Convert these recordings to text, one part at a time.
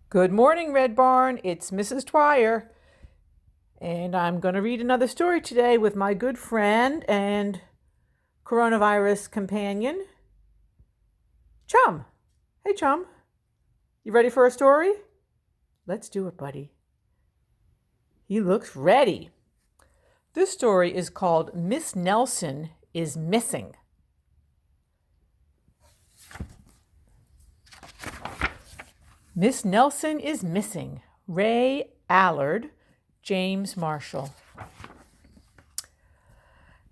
Good morning, Red Barn. It's Mrs. Dwyer, and I'm going to read another story today with my good friend and coronavirus companion, Chum. Hey, Chum. You ready for a story? Let's do it, buddy. He looks ready. This story is called Miss Nelson is Missing. Miss Nelson is Missing. Ray Allard, James Marshall.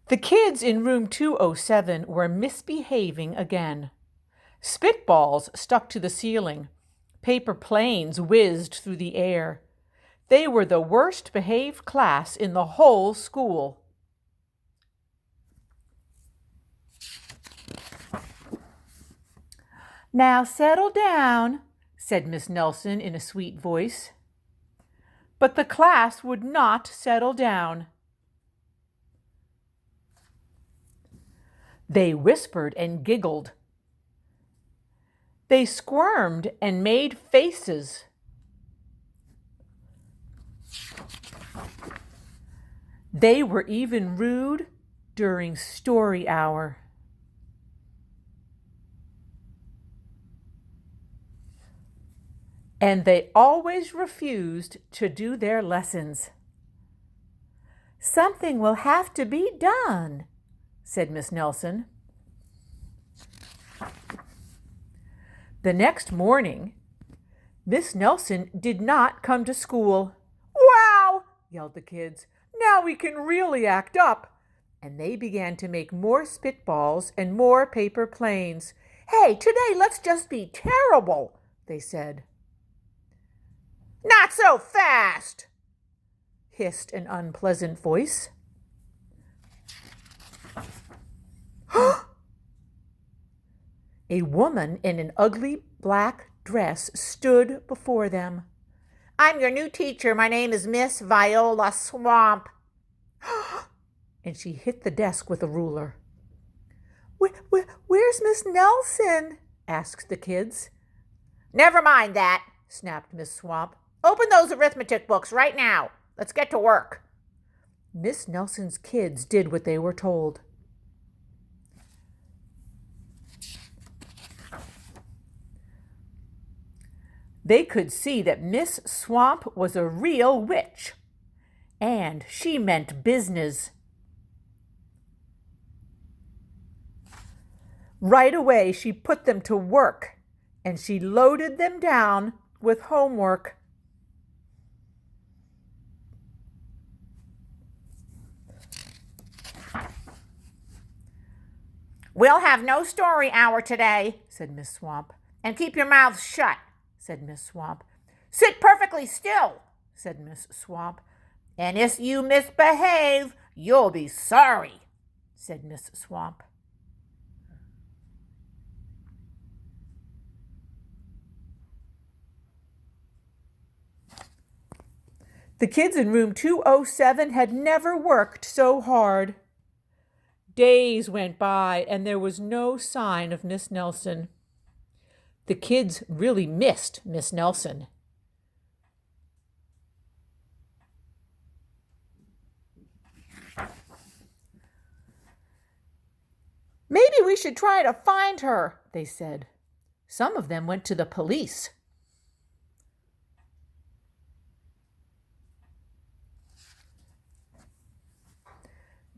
The kids in room 207 were misbehaving again. Spitballs stuck to the ceiling. Paper planes whizzed through the air. They were the worst behaved class in the whole school. "Now settle down," said Miss Nelson in a sweet voice. But the class would not settle down. They whispered and giggled. They squirmed and made faces. They were even rude during story hour. And they always refused to do their lessons. "Something will have to be done," said Miss Nelson. The next morning, Miss Nelson did not come to school. "Wow!" yelled the kids. "Now we can really act up." And they began to make more spitballs and more paper planes. "Hey, today let's just be terrible," they said. "Not so fast," hissed an unpleasant voice. A woman in an ugly black dress stood before them. "I'm your new teacher. My name is Miss Viola Swamp." And she hit the desk with a ruler. Where's Miss Nelson?" asked the kids. "Never mind that," snapped Miss Swamp. "Open those arithmetic books right now. Let's get to work." Miss Nelson's kids did what they were told. They could see that Miss Swamp was a real witch, and she meant business. Right away, she put them to work, and she loaded them down with homework. "We'll have no story hour today," said Miss Swamp. "And keep your mouths shut," said Miss Swamp. "Sit perfectly still," said Miss Swamp. "And if you misbehave, you'll be sorry," said Miss Swamp. The kids in room 207 had never worked so hard. Days went by and there was no sign of Miss Nelson. The kids really missed Miss Nelson. "Maybe we should try to find her," they said. Some of them went to the police.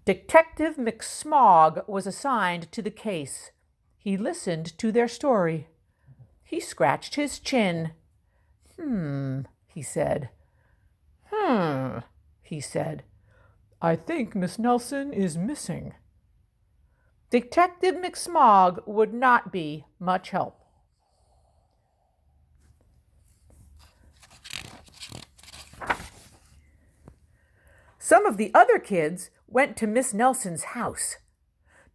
Detective McSmog was assigned to the case. He listened to their story. He scratched his chin. He said. He said. "I think Miss Nelson is missing." Detective McSmog would not be much help. Some of the other kids went to Miss Nelson's house.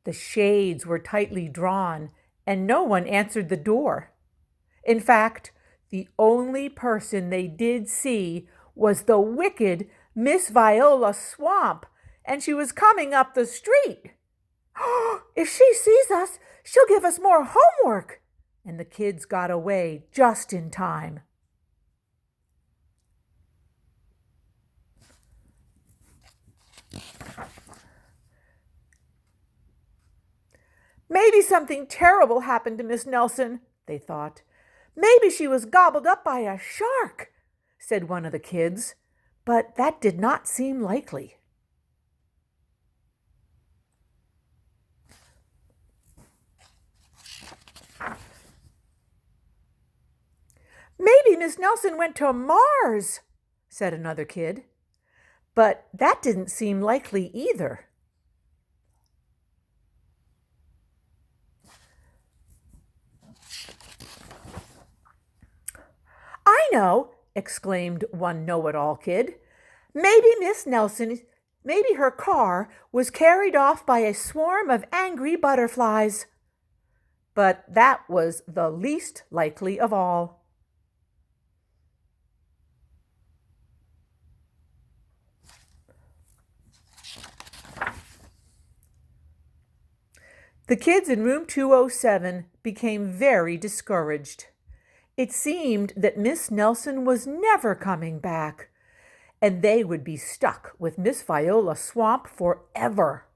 The shades were tightly drawn, and no one answered the door. In fact, the only person they did see was the wicked Miss Viola Swamp, and she was coming up the street. "If she sees us, she'll give us more homework." And the kids got away just in time. Maybe something terrible happened to Miss Nelson, they thought. Maybe she was gobbled up by a shark, said one of the kids, but that did not seem likely. Maybe Miss Nelson went to Mars, said another kid, but that didn't seem likely either. I know, exclaimed one know-it-all kid. Maybe Miss Nelson, maybe her car was carried off by a swarm of angry butterflies. But that was the least likely of all. The kids in room 207 became very discouraged. It seemed that Miss Nelson was never coming back, and they would be stuck with Miss Viola Swamp forever.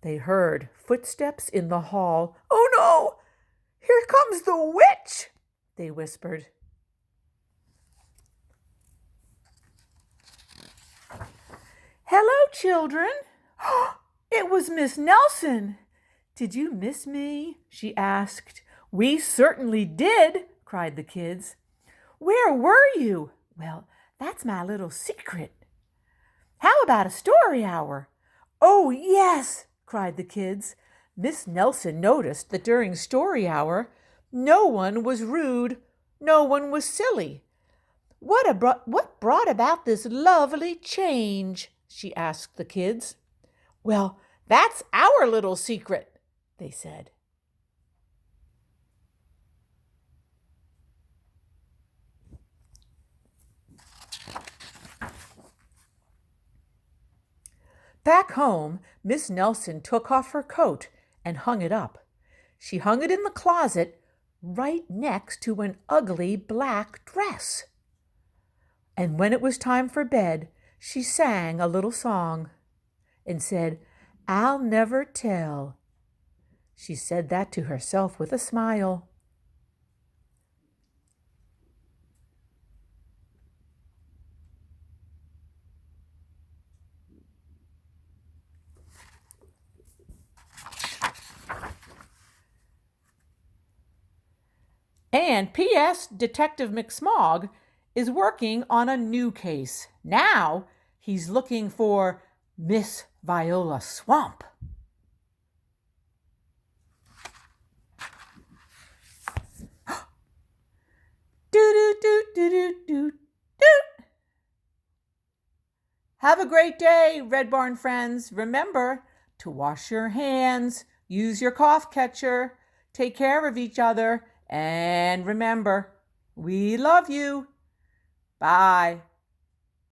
They heard footsteps in the hall. "Oh no! Here comes the witch!" they whispered. "Hello, children." It was Miss Nelson. "Did you miss me?" she asked. "We certainly did," cried the kids. "Where were you?" "Well, that's my little secret." "How about a story hour?" "Oh, yes," cried the kids. Miss Nelson noticed that during story hour, no one was rude, no one was silly. What brought about this lovely change?" she asked the kids. "Well, that's our little secret," they said. Back home, Miss Nelson took off her coat and hung it up. She hung it in the closet right next to an ugly black dress. And when it was time for bed, she sang a little song and said, "I'll never tell." She said that to herself with a smile. And P.S. Detective McSmog is working on a new case. Now he's looking for Miss Viola Swamp. Do-do-do-do-do-do-do. Have a great day, Red Barn friends. Remember to wash your hands, use your cough catcher, take care of each other, and remember, we love you. Bye.